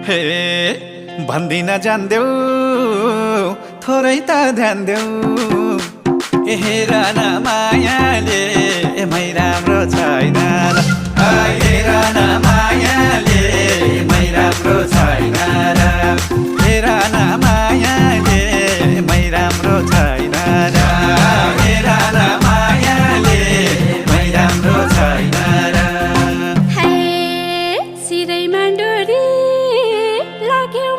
हे भन्दिन जान्देऊ थोरै त ध्यान देऊ ए हेर न मायाले मै राम्रो छैन र हेर न मायाले मै राम्रो छैन र हेर न मायाले मै राम्रो छैन र हेर न मायाले मै राम्रो छैन र हे सिरैमा डोरी लाग्यो